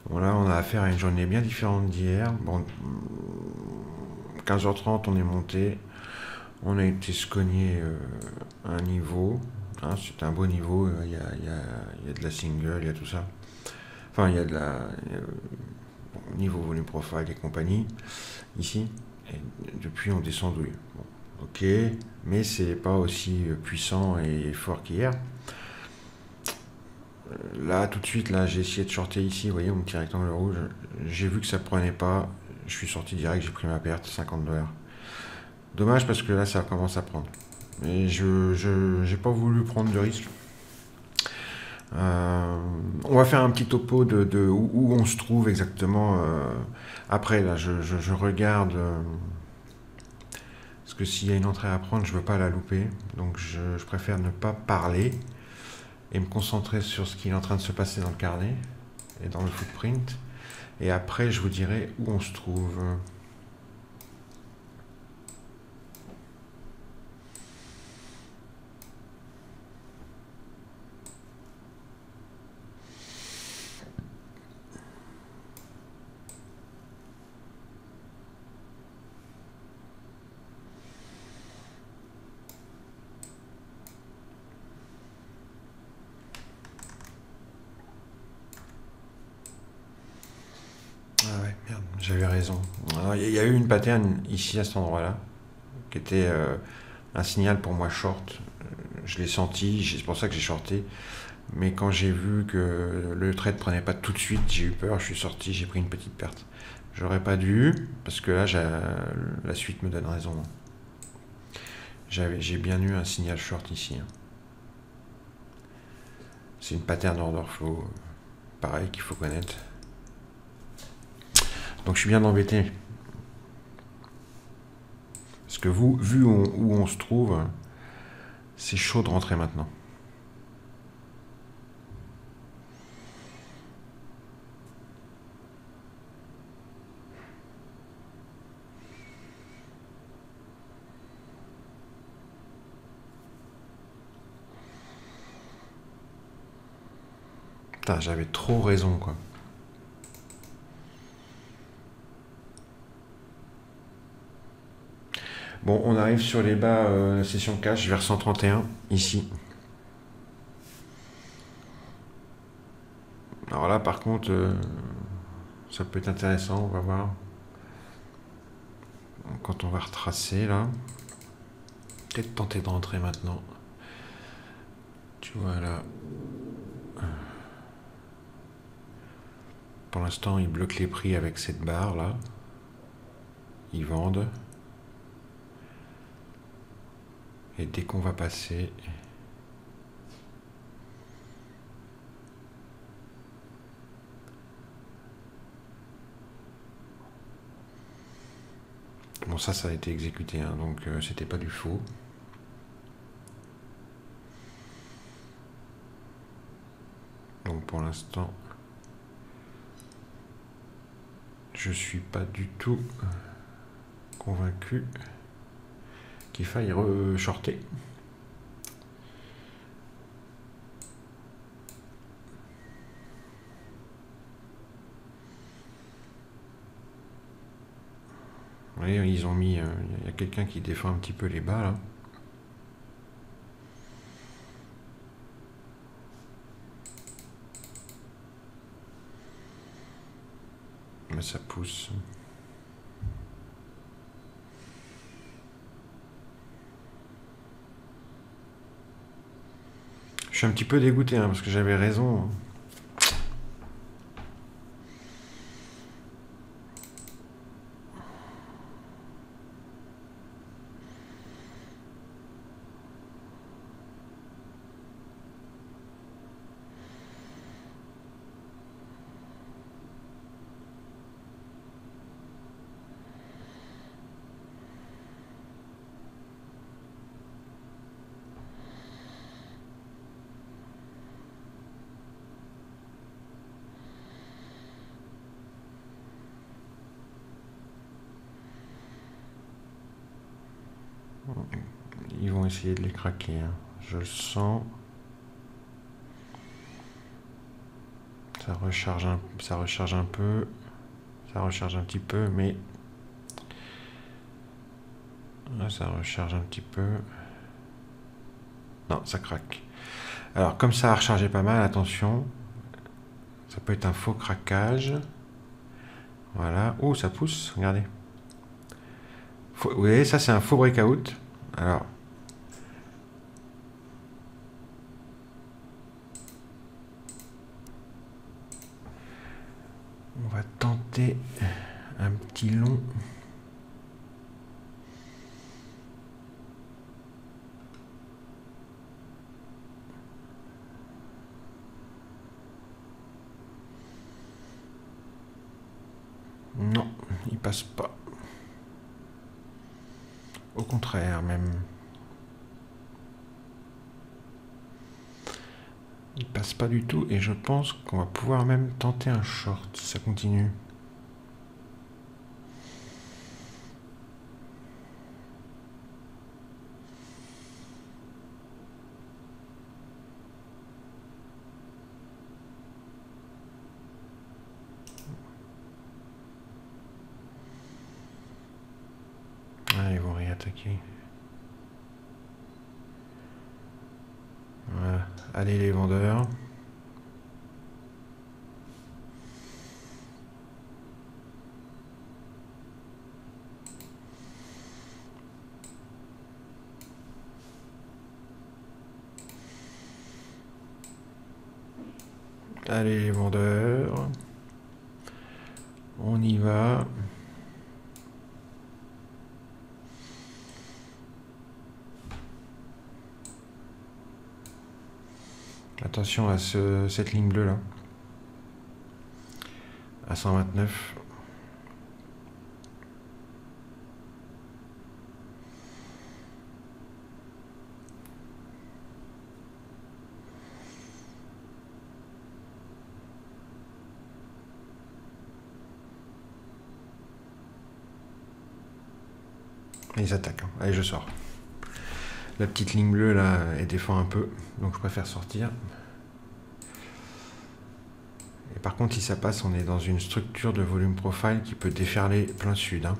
Bon, là, on a affaire à une journée bien différente d'hier. Bon, 15h30, on est monté. On a été se cogner un niveau. Hein, c'est un beau niveau. Il y a de la single, il y a tout ça. Enfin, il y a de la. Niveau volume profile et compagnie, ici. Et depuis, on descend douille. Bon, ok, mais c'est pas aussi puissant et fort qu'hier. Là, tout de suite, là, j'ai essayé de shorter ici, vous voyez mon petit rectangle rouge. J'ai vu que ça prenait pas. Je suis sorti direct, j'ai pris ma perte, $50. Dommage parce que là, ça commence à prendre. Mais je j'ai pas voulu prendre de risque. On va faire un petit topo de où on se trouve exactement. Après, là, je regarde. Parce que s'il y a une entrée à prendre, je veux pas la louper. Donc, je préfère ne pas parler et me concentrer sur ce qui est en train de se passer dans le carnet et dans le footprint. Et après, je vous dirai où on se trouve. Ah ouais, merde, j'avais raison. Il y a eu une pattern ici à cet endroit-là, qui était un signal pour moi short. Je l'ai senti, c'est pour ça que j'ai shorté. Mais quand j'ai vu que le trade prenait pas tout de suite, j'ai eu peur, je suis sorti, j'ai pris une petite perte. J'aurais pas dû, parce que là, la suite me donne raison. J'ai bien eu un signal short ici. Hein. C'est une pattern order flow, pareil, qu'il faut connaître. Donc je suis bien embêté. Parce que vu où on se trouve, c'est chaud de rentrer maintenant. Putain, j'avais trop raison, quoi. Bon, on arrive sur les bas session cash vers 131, ici. Alors là, par contre, ça peut être intéressant, on va voir. Quand on va retracer, là. Peut-être tenter de rentrer maintenant. Tu vois, là. Pour l'instant, ils bloquent les prix avec cette barre, là. Ils vendent. Et dès qu'on va passer... Bon, ça a été exécuté, hein, donc c'était pas du faux. Donc pour l'instant, je suis pas du tout convaincu qu'il faille re-shorter. Vous voyez, ils ont mis... Il y a quelqu'un qui défend un petit peu les bas, là. Mais ça pousse. Je suis un petit peu dégoûté, hein, parce que j'avais raison. Hein. Ils vont essayer de les craquer. Hein. Je le sens. Ça recharge un peu. Ça recharge un petit peu, mais... Là, ça recharge un petit peu. Non, ça craque. Alors, comme ça a rechargé pas mal, attention. Ça peut être un faux craquage. Voilà. Oh, ça pousse, regardez. Vous voyez, ça c'est un faux breakout. Alors... On va tenter un petit long. Non, il passe pas. Au contraire, même. Il passe pas du tout et je pense qu'on va pouvoir même tenter un short si ça continue. Ah, ils vont réattaquer. Voilà. Allez les vendeurs. Allez les vendeurs. On y va. Attention à cette ligne bleue là. À 129. Ils attaquent. Hein. Allez, je sors. La petite ligne bleue là, elle défend un peu, donc je préfère sortir. Et par contre, si ça passe, on est dans une structure de volume profile qui peut déferler plein sud. Hein.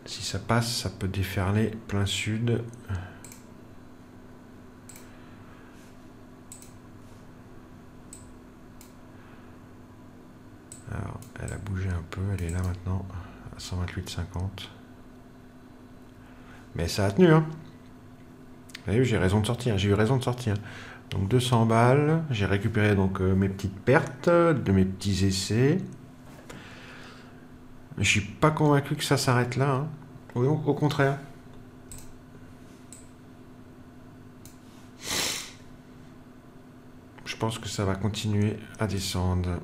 Si ça passe, ça peut déferler plein sud. Alors, elle a bougé un peu, elle est là maintenant, à 128,50. Mais ça a tenu, hein. Vous avez vu, j'ai raison de sortir, j'ai eu raison de sortir. Donc 200 balles, j'ai récupéré donc mes petites pertes de mes petits essais. Je suis pas convaincu que ça s'arrête là. Hein. Oui, au contraire. Je pense que ça va continuer à descendre.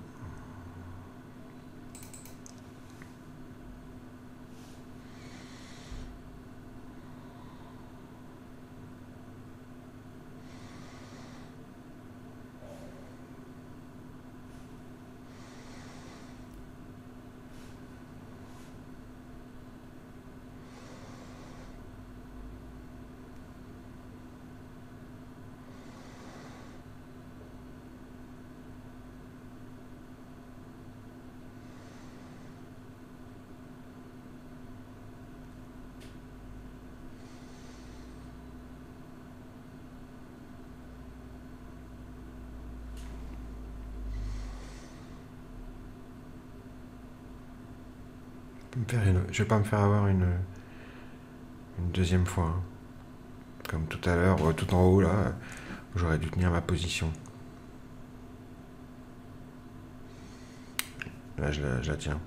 Je vais pas me faire avoir une deuxième fois. Hein. Comme tout à l'heure, tout en haut là, j'aurais dû tenir ma position. Là, je la tiens.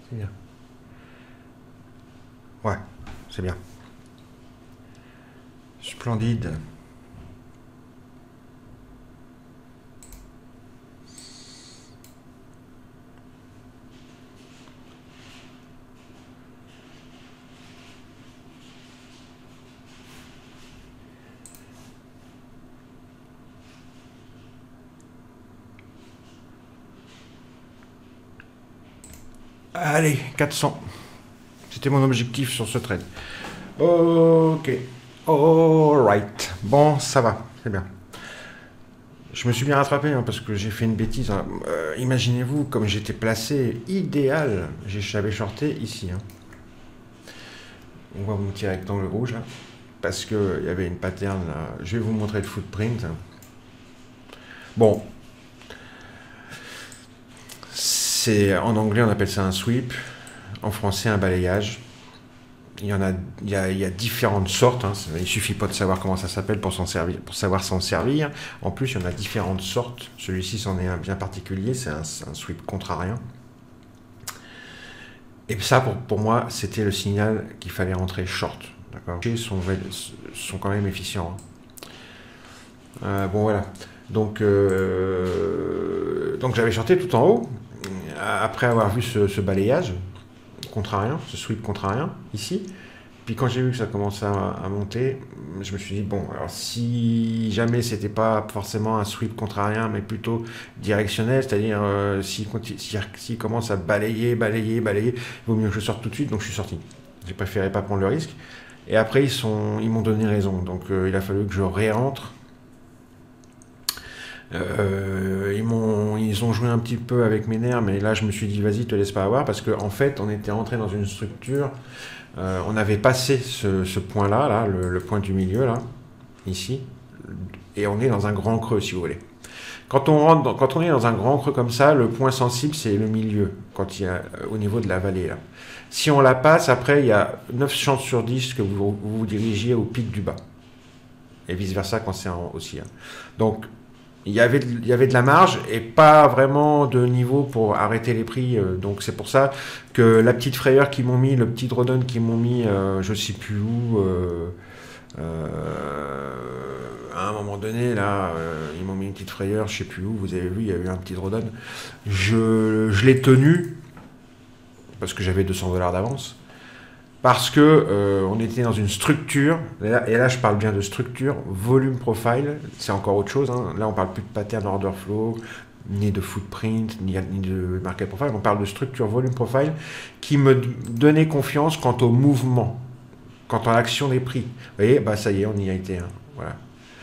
C'est bien. Ouais, c'est bien. Splendide. Allez, 400. C'était mon objectif sur ce trade. Ok. Alright. Bon, ça va. C'est bien. Je me suis bien rattrapé hein, parce que j'ai fait une bêtise. Hein. Imaginez-vous, comme j'étais placé idéal, j'avais shorté ici. Hein. On va vous petit rectangle rouge là. Parce qu'il y avait une pattern là. Je vais vous montrer le footprint. Bon. En anglais, on appelle ça un sweep. En français, un balayage. Il y a différentes sortes. Hein. Il ne suffit pas de savoir comment ça s'appelle pour savoir s'en servir. En plus, il y en a différentes sortes. Celui-ci, c'en est un bien particulier. C'est un sweep contrarien. Et ça, pour moi, c'était le signal qu'il fallait rentrer short. D'accord. Les sont quand même efficients. Hein. Bon, voilà. Donc j'avais shorté tout en haut. Après avoir vu ce balayage contrarien, ce sweep contrarien, ici. Puis quand j'ai vu que ça commençait à monter, je me suis dit, bon, alors si jamais c'était pas forcément un sweep contrarien, mais plutôt directionnel, c'est-à-dire s'il commence à balayer, il vaut mieux que je sorte tout de suite, donc je suis sorti. J'ai préféré pas prendre le risque. Et après, ils m'ont donné raison, donc il a fallu que je réentre. Ils ont joué un petit peu avec mes nerfs, mais là je me suis dit vas-y, te laisse pas avoir, parce qu'en fait on était rentré dans une structure, on avait passé ce point-là, là, le point du milieu, là, ici, et on est dans un grand creux si vous voulez. Quand on est dans un grand creux comme ça, le point sensible c'est le milieu, quand il y a au niveau de la vallée là. Si on la passe, après il y a 9 chances sur 10 que vous dirigiez au pic du bas, et vice versa quand c'est en haut aussi. Hein. Donc il y avait de la marge et pas vraiment de niveau pour arrêter les prix. Donc c'est pour ça que la petite frayeur qu'ils m'ont mis, le petit drawdown qu'ils m'ont mis, je sais plus où, à un moment donné, là, ils m'ont mis une petite frayeur, je sais plus où, vous avez vu, il y a eu un petit drawdown. Je l'ai tenu, parce que j'avais 200 $ d'avance. Parce que on était dans une structure, et là je parle bien de structure, volume profile, c'est encore autre chose. Hein. Là on parle plus de pattern order flow, ni de footprint, ni de market profile, on parle de structure volume profile qui me donnait confiance quant au mouvement, quant à l'action des prix. Vous voyez, bah ça y est, on y a été. Hein.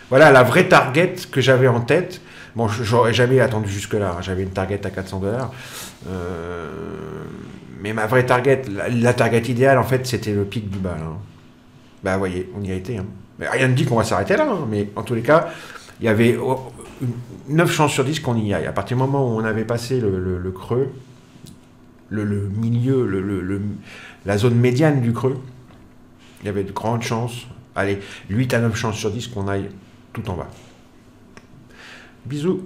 Voilà la vraie target que j'avais en tête. Bon, j'aurais jamais attendu jusque-là, hein. J'avais une target à 400 $. Mais ma vraie target, la target idéale, en fait, c'était le pic du bas. Là. Bah, vous voyez, on y a été. Hein. Mais rien ne dit qu'on va s'arrêter là, hein. Mais en tous les cas, il y avait 9 chances sur 10 qu'on y aille. À partir du moment où on avait passé le creux, le milieu, la zone médiane du creux, il y avait de grandes chances. Allez, 8 à 9 chances sur 10 qu'on aille tout en bas. Bisous.